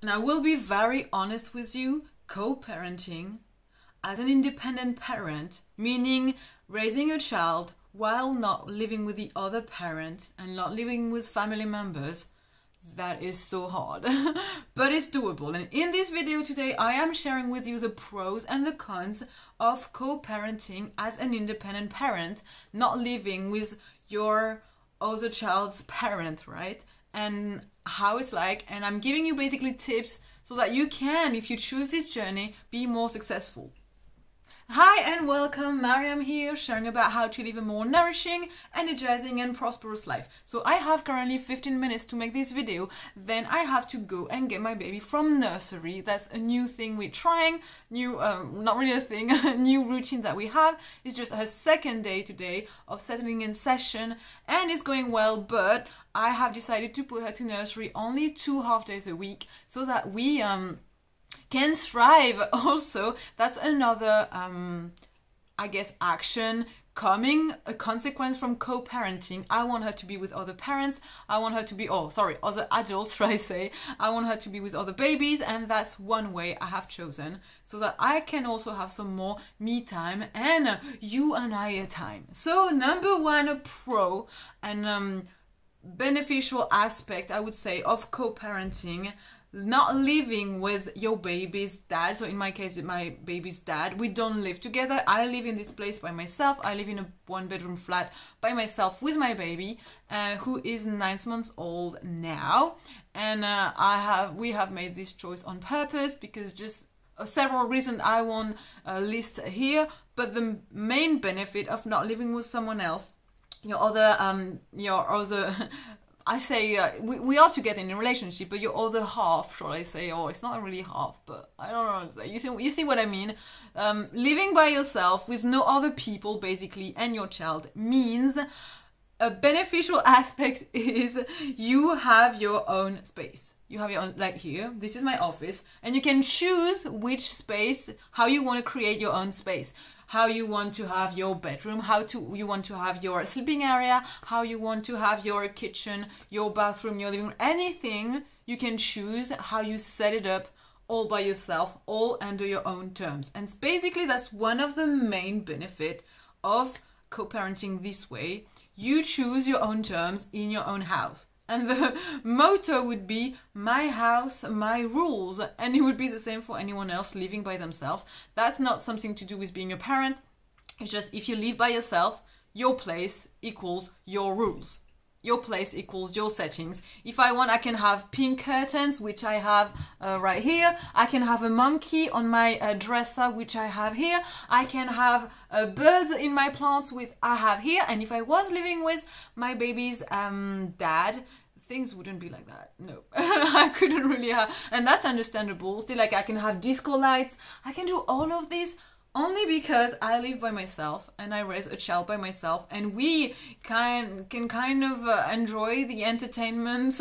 And I will be very honest with you, co-parenting as an independent parent, meaning raising a child while not living with the other parent and not living with family members, that is so hard, but it's doable. And in this video today, I am sharing with you the pros and the cons of co-parenting as an independent parent, not living with your other child's parent, right? And how it's like, and I'm giving you basically tips so that you can, if you choose this journey, be more successful. Hi and welcome, Maryam here, sharing about how to live a more nourishing, energizing and prosperous life. So I have currently 15 minutes to make this video, then I have to go and get my baby from nursery. That's a new thing we're trying, not really a thing, a new routine that we have. It's just her second day today of settling in session and it's going well, but I have decided to put her to nursery only 2 half days a week so that we can thrive also. That's another I guess action coming, a consequence from co-parenting. I want her to be with other parents. I want her to be, other adults, should I say. I want her to be with other babies, and that's one way I have chosen so that I can also have some more me time and you and I time. So number one pro and beneficial aspect, I would say, of co-parenting, not living with your baby's dad. So in my case, my baby's dad, we don't live together. I live in this place by myself. I live in a 1-bedroom flat by myself with my baby, who is 9 months old now. And we have made this choice on purpose because just several reasons I won't list here. But the main benefit of not living with someone else, your other I say we are together in a relationship, but your other half, shall I say, or it's not really half, but I don't know. You see what I mean? Living by yourself with no other people, basically, and your child means a beneficial aspect is you have your own space. You have your own, like here, this is my office, and you can choose which space, how you want to create your own space. How you want to have your bedroom, you want to have your sleeping area, how you want to have your kitchen, your bathroom, your living room, anything you can choose how you set it up all by yourself, all under your own terms. And basically that's one of the main benefits of co-parenting this way. You choose your own terms in your own house. And the motto would be, my house, my rules. And it would be the same for anyone else living by themselves. That's not something to do with being a parent. It's just if you live by yourself, your place equals your rules. Your place equals your settings. If I want, I can have pink curtains, which I have right here. I can have a monkey on my dresser, which I have here. I can have birds in my plants, which I have here. And if I was living with my baby's dad, things wouldn't be like that. No, I couldn't really have. And that's understandable. Still, like I can have disco lights. I can do all of this only because I live by myself and I raise a child by myself, and we can kind of enjoy the entertainment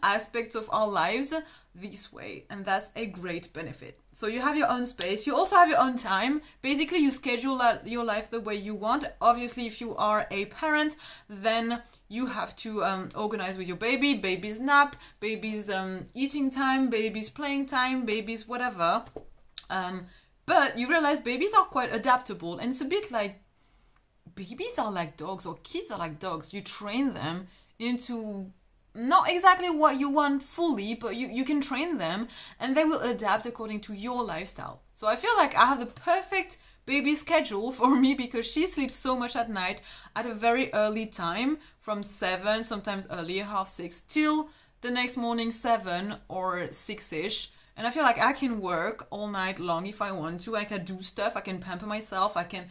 aspects of our lives this way, and that's a great benefit. So you have your own space, you also have your own time. Basically you schedule your life the way you want. Obviously if you are a parent, then you have to organize with your baby, baby's nap, baby's eating time, baby's playing time, baby's whatever. But you realize babies are quite adaptable, and it's a bit like babies are like dogs, or kids are like dogs. You train them into not exactly what you want fully, but you can train them and they will adapt according to your lifestyle. So I feel like I have the perfect baby schedule for me because she sleeps so much at night at a very early time, from 7, sometimes earlier, 5:30, till the next morning 7 or 6-ish. And I feel like I can work all night long if I want to. I can do stuff, I can pamper myself, I can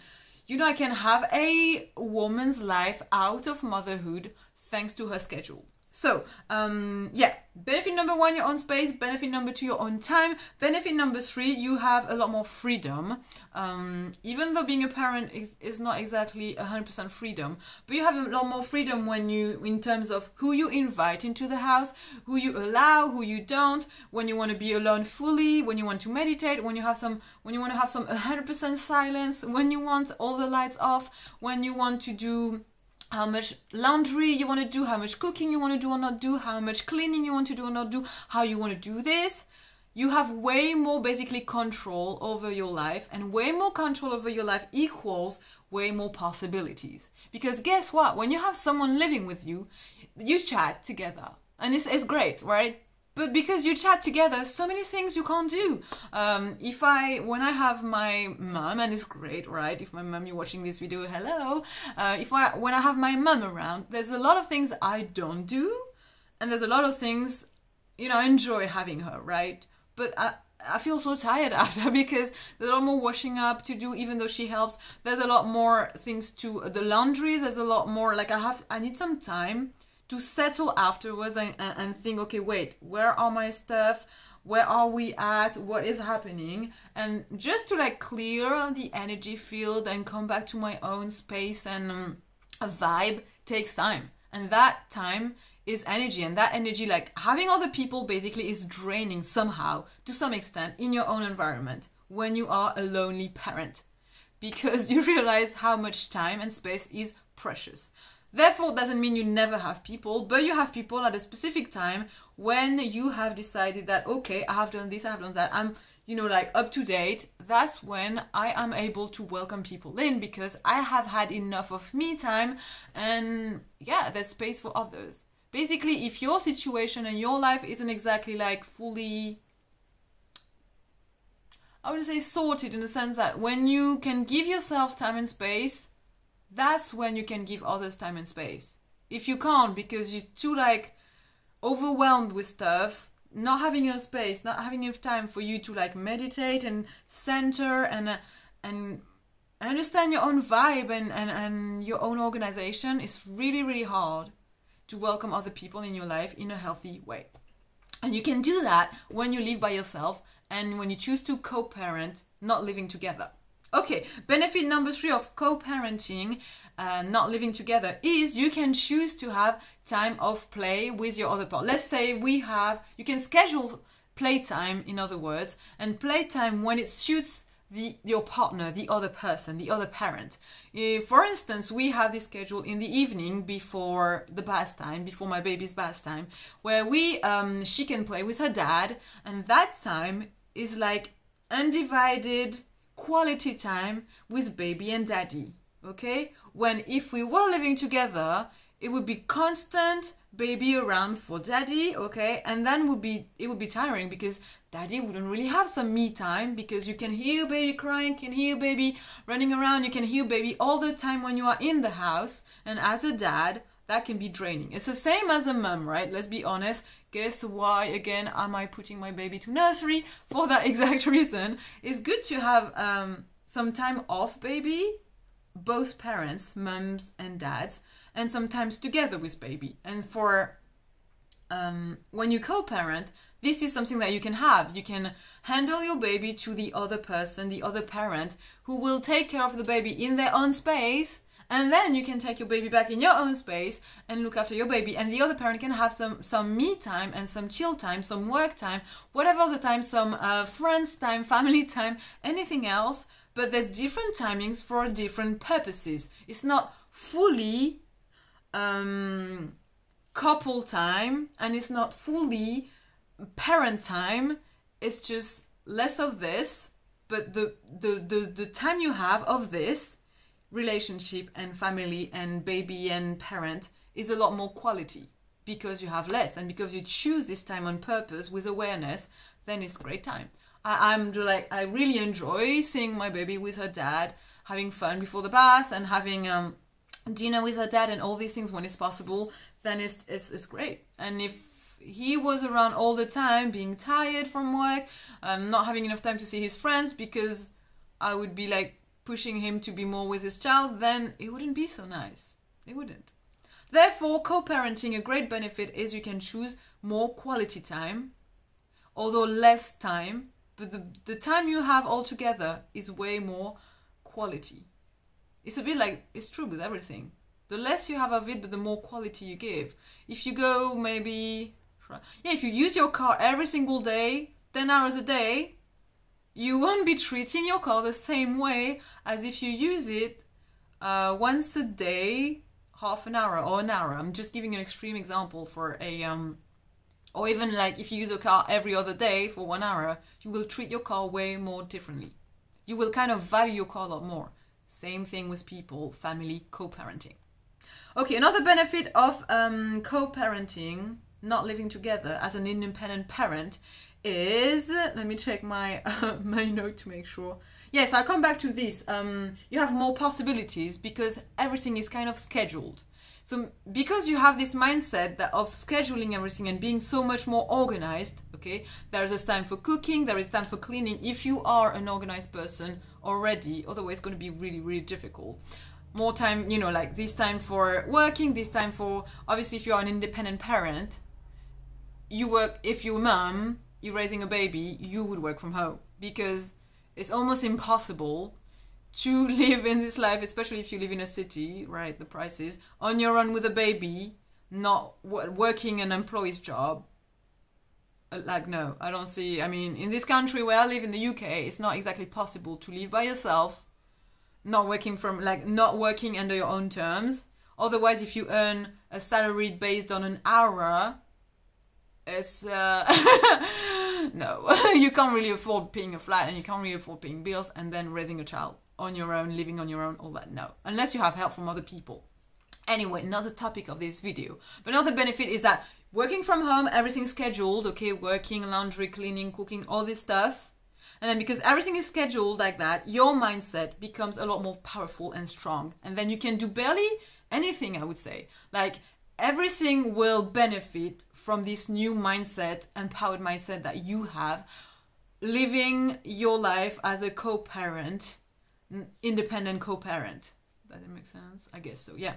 have a woman's life out of motherhood thanks to her schedule. So, yeah, benefit number 1, your own space. Benefit number 2, your own time. Benefit number 3, you have a lot more freedom. Even though being a parent is not exactly 100% freedom, but you have a lot more freedom when in terms of who you invite into the house, who you allow, who you don't, when you want to be alone fully, when you want to meditate, when you want to have some 100% silence, when you want all the lights off, when you want to do how much laundry you want to do, how much cooking you want to do or not do, how much cleaning you want to do or not do, how you want to do this. You have way more basically control over your life, and way more control over your life equals way more possibilities. Because guess what? When you have someone living with you, you chat together, and it's great, right? But because you chat together, so many things you can't do. When I have my mom, and it's great, right? If my mom, you're watching this video, hello. When I have my mom around, there's a lot of things I don't do, and there's a lot of things, I enjoy having her, right? But I feel so tired after, because there's a lot more washing up to do, even though she helps. There's a lot more things to the laundry. There's a lot more, like I need some time to settle afterwards and think, okay, wait, where are my stuff? Where are we at? What is happening? And just to like clear the energy field and come back to my own space and a vibe takes time. And that time is energy, and that energy, like having other people basically is draining somehow to some extent in your own environment when you are a lonely parent, because you realize how much time and space is precious. Therefore, it doesn't mean you never have people, but you have people at a specific time when you have decided that, okay, I have done this, I have done that, I'm, like up to date. That's when I am able to welcome people in, because I have had enough of me time, and yeah, there's space for others. Basically, if your situation and your life isn't exactly like fully, I would say sorted, in the sense that when you can give yourself time and space, that's when you can give others time and space. If you can't, because you're too like overwhelmed with stuff, not having enough space, not having enough time for you to like meditate and center and understand your own vibe and your own organization, it's really, really hard to welcome other people in your life in a healthy way. And you can do that when you live by yourself and when you choose to co-parent, not living together. Okay, benefit number 3 of co-parenting, not living together, is you can choose to have time of play with your other partner. Let's say you can schedule playtime, in other words, and playtime when it suits your partner, the other person, the other parent. For instance, we have this schedule in the evening before the bath time, before my baby's bath time, where she can play with her dad, and that time is like undivided quality time with baby and daddy. Okay, when if we were living together, it would be constant baby around for daddy, okay, and then it would be tiring, because daddy wouldn't really have some me time, because you can hear baby crying, can hear baby running around, you can hear baby all the time when you are in the house, and as a dad, that can be draining. It's the same as a mum, right? Let's be honest. Guess why, again, am I putting my baby to nursery? For that exact reason. It's good to have some time off baby, both parents, mums and dads, and sometimes together with baby. And for when you co-parent, this is something that you can have. You can handle your baby to the other person, the other parent, who will take care of the baby in their own space, and then you can take your baby back in your own space and look after your baby, and the other parent can have some me time and some chill time, some work time, whatever the time, some friends time, family time, anything else. But there's different timings for different purposes. It's not fully couple time, and it's not fully parent time. It's just less of this, but the time you have of this relationship and family and baby and parent is a lot more quality, because you have less, and because you choose this time on purpose with awareness, then it's great time. I really enjoy seeing my baby with her dad, having fun before the bath, and having dinner with her dad and all these things when it's possible. Then it's great. And if he was around all the time, being tired from work, not having enough time to see his friends, because I would be like pushing him to be more with his child, then it wouldn't be so nice. It wouldn't. Therefore, co-parenting, a great benefit is you can choose more quality time, although less time, but the time you have all together is way more quality. It's a bit like, it's true with everything. The less you have of it, but the more quality you give. If you go if you use your car every single day, 10 hours a day, you won't be treating your car the same way as if you use it once a day, half an hour or an hour. I'm just giving an extreme example for a or even like if you use a car every other day for 1 hour, you will treat your car way more differently. You will kind of value your car a lot more. Same thing with people, family, co-parenting. Okay, another benefit of co-parenting, not living together as an independent parent, is, let me check my my note to make sure. Yes, I'll come back to this. You have more possibilities because everything is kind of scheduled. So because you have this mindset that of scheduling everything and being so much more organized, okay, there is time for cooking, there is time for cleaning. If you are an organized person already, otherwise it's going to be really, really difficult. More time, you know, like this time for working, this time for, obviously if you're an independent parent, you work, if you're a mom, you're raising a baby, you would work from home because it's almost impossible to live in this life, especially if you live in a city, right, the prices, on your own with a baby, not working an employee's job. Like, no, I don't see, I mean, in this country where I live in the UK, it's not exactly possible to live by yourself, not working under your own terms. Otherwise, if you earn a salary based on an hour, it's, no, you can't really afford paying a flat and you can't really afford paying bills and then raising a child on your own, living on your own, all that, no. Unless you have help from other people. Anyway, not the topic of this video. But another benefit is that working from home, everything's scheduled, okay, working, laundry, cleaning, cooking, all this stuff. And then because everything is scheduled like that, your mindset becomes a lot more powerful and strong. And then you can do barely anything, I would say. Like, everything will benefit from this new mindset, empowered mindset that you have, living your life as a co-parent, independent co-parent. Does that make sense? I guess so, yeah.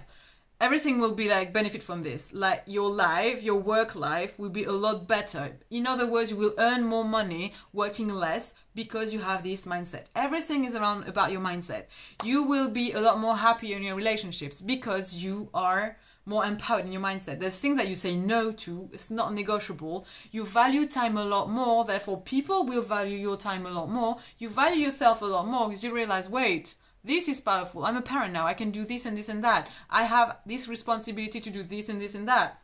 Everything will be like benefit from this. Like your life, your work life will be a lot better. In other words, you will earn more money working less because you have this mindset. Everything is around about your mindset. You will be a lot more happy in your relationships because you are more empowered in your mindset. There's things that you say no to. It's not negotiable. You value time a lot more. Therefore, people will value your time a lot more. You value yourself a lot more because you realize, wait, this is powerful. I'm a parent now. I can do this and this and that. I have this responsibility to do this and this and that.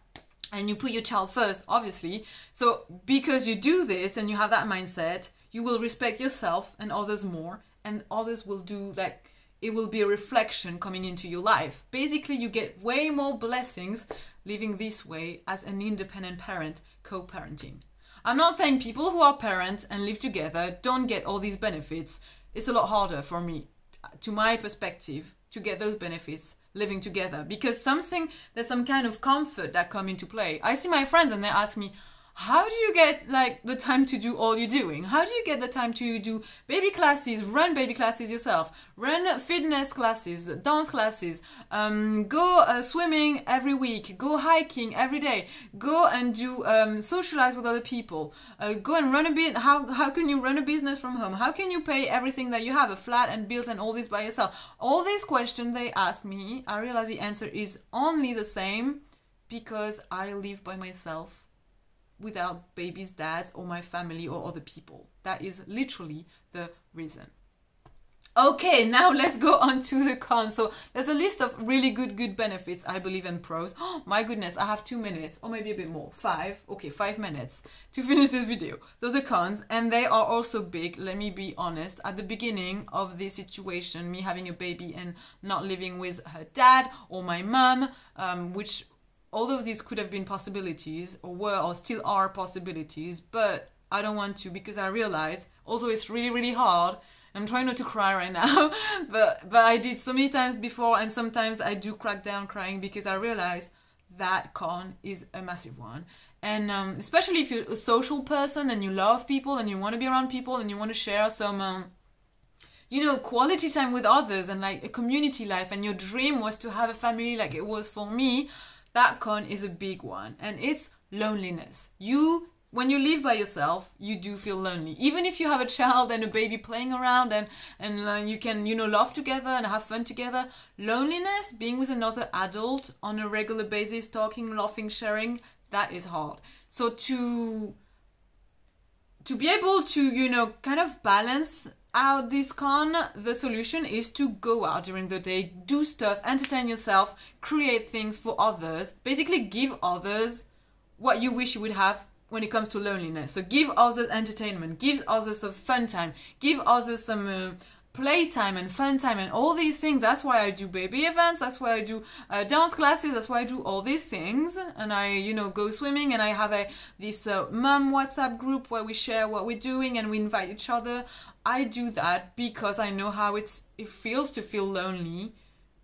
And you put your child first, obviously. So because you do this and you have that mindset, you will respect yourself and others more. And others will do like, it will be a reflection coming into your life. Basically, you get way more blessings living this way as an independent parent, co-parenting. I'm not saying people who are parents and live together don't get all these benefits. It's a lot harder for me, to my perspective, to get those benefits living together. Because there's some kind of comfort that come into play. I see my friends and they ask me, how do you get like the time to do all you're doing? How do you get the time to do baby classes, run baby classes yourself, run fitness classes, dance classes, go swimming every week, go hiking every day, go and do socialize with other people, go and run a bit. How can you run a business from home? How can you pay everything that you have, a flat and bills and all this by yourself? All these questions they ask me, I realize the answer is only the same because I live by myself, without babies, dads, or my family or other people. That is literally the reason. Okay, now let's go on to the cons. So there's a list of really good benefits, I believe, and pros. Oh my goodness, I have 2 minutes, or maybe a bit more. 5, okay, 5 minutes to finish this video. Those are cons, and they are also big, let me be honest. At the beginning of this situation, me having a baby and not living with her dad or my mom, which all of these could have been possibilities, or were, or still are possibilities, but I don't want to because I realize also it's really hard. I'm trying not to cry right now, but I did so many times before, and sometimes I do crack down crying because I realize that con is a massive one. And especially if you're a social person and you love people and you want to be around people and you want to share some quality time with others and like a community life, and your dream was to have a family like it was for me, that con is a big one, and it's loneliness. When you live by yourself, you do feel lonely. Even if you have a child and a baby playing around and you can, laugh together and have fun together, loneliness, being with another adult on a regular basis, talking, laughing, sharing, that is hard. So to be able to, kind of balance out this con, the solution is to go out during the day, do stuff, entertain yourself, create things for others, basically give others what you wish you would have when it comes to loneliness. So give others entertainment, give others some fun time, give others some playtime and fun time and all these things. That's why I do baby events, that's why I do dance classes, that's why I do all these things. And I, you know, go swimming, and I have this mom WhatsApp group where we share what we're doing and we invite each other. I do that because I know how it feels to feel lonely,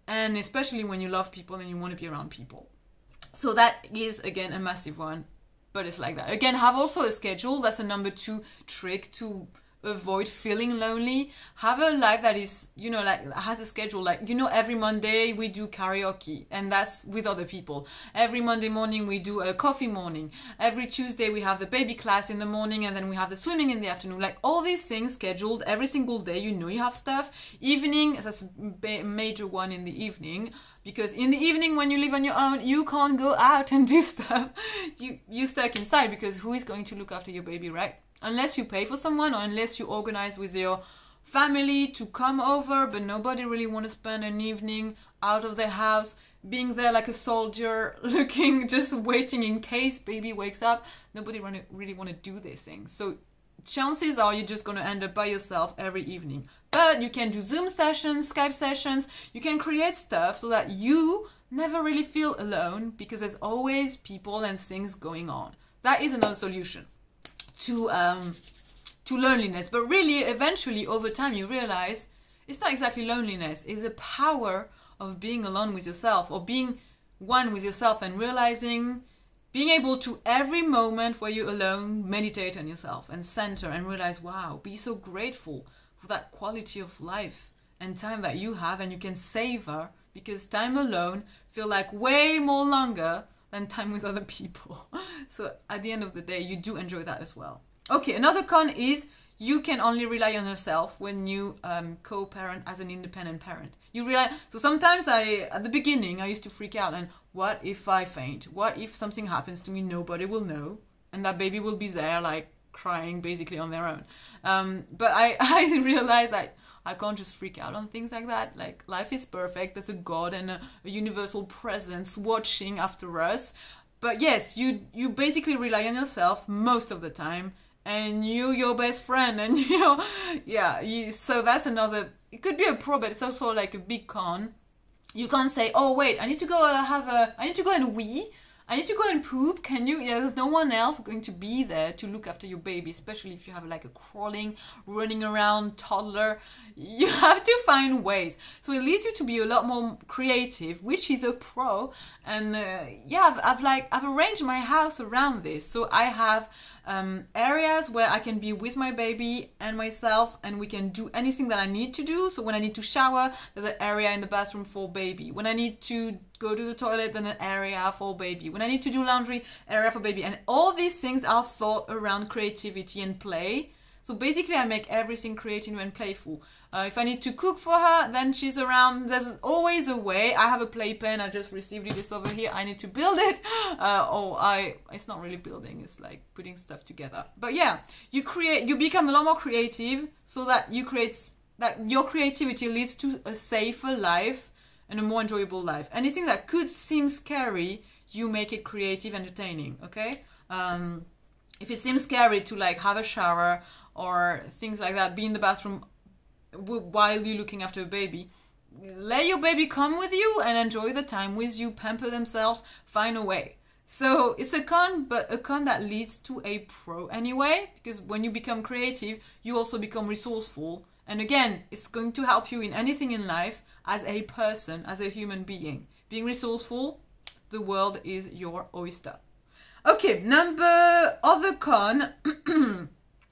and especially when you love people and you want to be around people. So that is, again, a massive one, but it's like that. Again, have also a schedule. That's a number 2 trick to avoid feeling lonely. Have a life that is, you know, like has a schedule. Like, you know, every Monday we do karaoke, and that's with other people. Every Monday morning we do a coffee morning. Every Tuesday we have the baby class in the morning, and then we have the swimming in the afternoon. Like all these things scheduled every single day. You know, you have stuff. Evening, that's a major one in the evening. Because in the evening, when you live on your own, you can't go out and do stuff. You stuck inside, because who is going to look after your baby, right? Unless you pay for someone, or unless you organize with your family to come over, but nobody really want to spend an evening out of their house, being there like a soldier, looking, just waiting in case baby wakes up. Nobody really want to do these things. So chances are you're just going to end up by yourself every evening. But you can do Zoom sessions, Skype sessions. You can create stuff so that you never really feel alone, because there's always people and things going on. That is another solution to loneliness. But really, eventually, over time, you realize it's not exactly loneliness. It's the power of being alone with yourself, or being one with yourself, and realizing, being able to, every moment where you're alone, meditate on yourself and center and realize, wow, be so grateful for that quality of life and time that you have, and you can savor, because time alone feel like way more longer than time with other people. So at the end of the day, you do enjoy that as well. Okay, another con is you can only rely on yourself when you co-parent as an independent parent. You realize, so sometimes at the beginning, I used to freak out, and what if I faint? What if something happens to me? Nobody will know, and that baby will be there, like crying basically on their own. But I realized that I can't just freak out on things like that. Like, life is perfect. There's a God and a universal presence watching after us. But yes, you basically rely on yourself most of the time, and you're your best friend, and so that's another, it could be a pro, but it's also like a big con. You can't say, oh wait, I need to go and wee, I need to go and poop. Can you? Yeah, there's no one else going to be there to look after your baby, especially if you have like a crawling, running around toddler. You have to find ways. So it leads you to be a lot more creative, which is a pro. And I've arranged my house around this. So I have areas where I can be with my baby and myself, and we can do anything that I need to do. So when I need to shower, there's an area in the bathroom for baby. When I need to go to the toilet, then an area for baby. When I need to do laundry, area for baby. And all these things are thought around creativity and play. So basically I make everything creative and playful. If I need to cook for her, then she's around. There's always a way. I have a playpen. I just received it. It's over here. I need to build it. It's not really building. It's like putting stuff together. But yeah, you become a lot more creative, so that your creativity leads to a safer life and a more enjoyable life. Anything that could seem scary, you make it creative, entertaining, okay? If it seems scary to like have a shower or things like that, be in the bathroom while you're looking after a baby, let your baby come with you and enjoy the time with you, pamper themselves, find a way. So it's a con, but a con that leads to a pro anyway, because when you become creative, you also become resourceful. And again, it's going to help you in anything in life as a person, as a human being. Being resourceful, the world is your oyster. Okay, other con,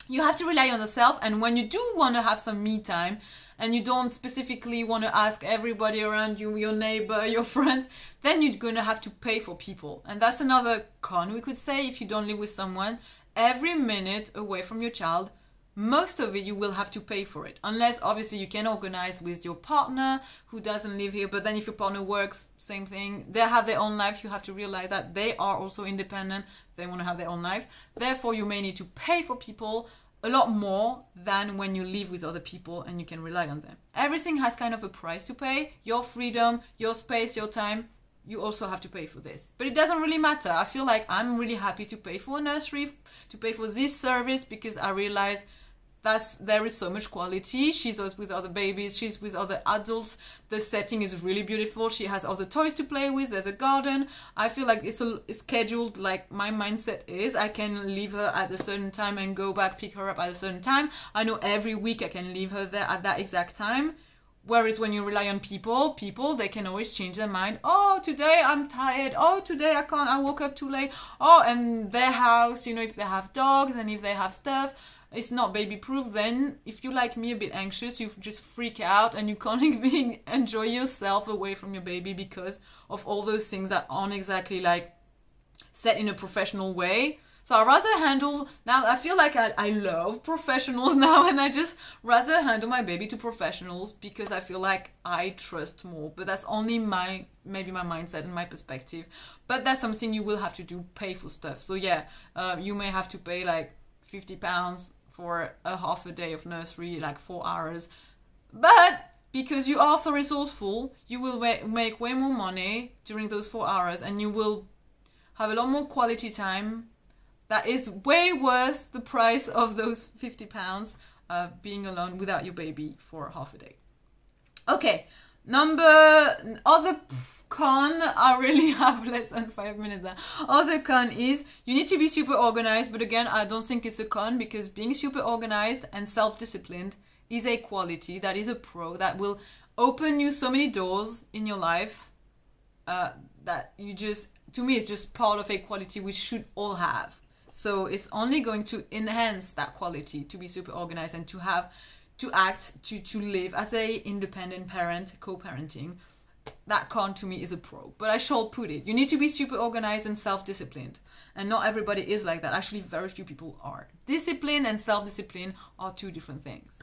you have to rely on yourself. And when you do want to have some me time, and you don't specifically want to ask everybody around you, your neighbor, your friends, then you're going to have to pay for people. And that's another con, we could say, if you don't live with someone. Every minute away from your child, most of it you will have to pay for it, unless obviously you can organize with your partner who doesn't live here. But then if your partner works, same thing, they have their own life. You have to realize that they are also independent, they want to have their own life, therefore you may need to pay for people. a lot more than when you live with other people and you can rely on them. Everything has kind of a price to pay. Your freedom, your space, your time, you also have to pay for this. But it doesn't really matter. I feel like I'm really happy to pay for a nursery, to pay for this service, because I realize there is so much quality. She's with other babies, she's with other adults. The setting is really beautiful. She has other toys to play with. There's a garden. I feel like it's scheduled like my mindset is. I can leave her at a certain time and go back, pick her up at a certain time. I know every week I can leave her there at that exact time. Whereas when you rely on people, they can always change their mind. Oh, today I'm tired. Oh, today I can't. I woke up too late. Oh, and their house, you know, if they have dogs and if they have stuff, it's not baby proof. Then if you like me, a bit anxious, you just freak out and you can't even enjoy yourself away from your baby because of all those things that aren't exactly like set in a professional way. So I rather handle, now I feel like I love professionals now, and I just rather handle my baby to professionals because I feel like I trust more. But that's only maybe my mindset and my perspective. But that's something you will have to do, pay for stuff. So yeah, you may have to pay like £50 for a half a day of nursery, like 4 hours. But because you are so resourceful, you will make way more money during those 4 hours, and you will have a lot more quality time. That is way worth the price of those £50 being alone without your baby for half a day. Okay, other con, I really have less than 5 minutes there. Other con is you need to be super organized, but again, I don't think it's a con, because being super organized and self-disciplined is a quality, that is a pro, that will open you so many doors in your life that you just, to me, it's just part of a quality we should all have. So it's only going to enhance that quality to be super organized and to live as a independent parent, co-parenting. That con to me is a pro, but I shall put it. You need to be super organized and self-disciplined. And not everybody is like that. Actually, very few people are. Discipline and self-discipline are two different things.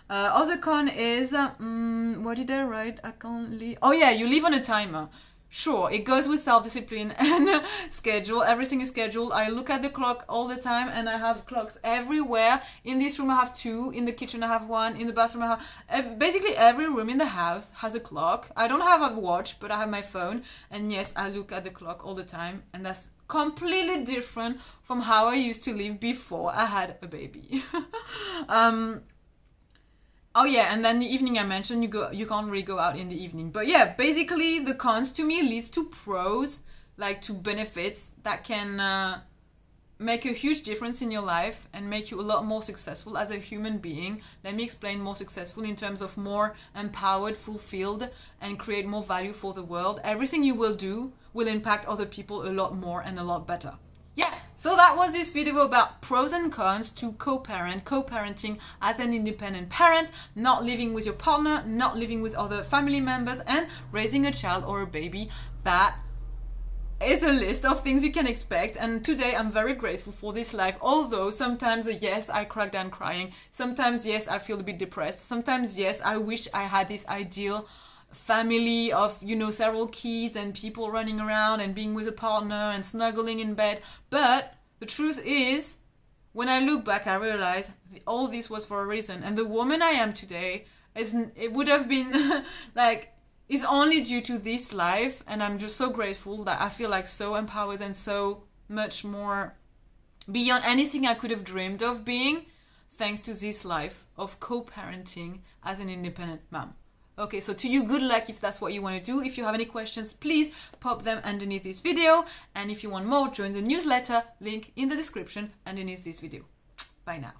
Other con is, what did I write? I can't leave. Oh yeah, you live on a timer. Sure, it goes with self-discipline and schedule. Everything is scheduled. I look at the clock all the time, and I have clocks everywhere. In this room I have 2, in the kitchen I have 1, in the bathroom I have... Basically every room in the house has a clock. I don't have a watch, but I have my phone. And yes, I look at the clock all the time, and that's completely different from how I used to live before I had a baby. Oh yeah, and then the evening I mentioned, you can't really go out in the evening. But yeah, basically the cons to me leads to pros, like to benefits that can make a huge difference in your life and make you a lot more successful as a human being. Let me explain more successful in terms of more empowered, fulfilled, and create more value for the world. Everything you will do will impact other people a lot more and a lot better. Yeah, so that was this video about pros and cons to co-parenting as an independent parent, not living with your partner, not living with other family members, and raising a child or a baby. That is a list of things you can expect, and today I'm very grateful for this life, although sometimes, yes, I crack down crying, sometimes, yes, I feel a bit depressed, sometimes, yes, I wish I had this ideal family of, you know, several kids and people running around and being with a partner and snuggling in bed. But the truth is, when I look back, I realize all this was for a reason, and the woman I am today it would have been like, is only due to this life. And I'm just so grateful that I feel like so empowered and so much more beyond anything I could have dreamed of being, thanks to this life of co-parenting as an independent mom. Okay, so to you, good luck if that's what you want to do. If you have any questions, please pop them underneath this video. And if you want more, join the newsletter, link in the description underneath this video. Bye now.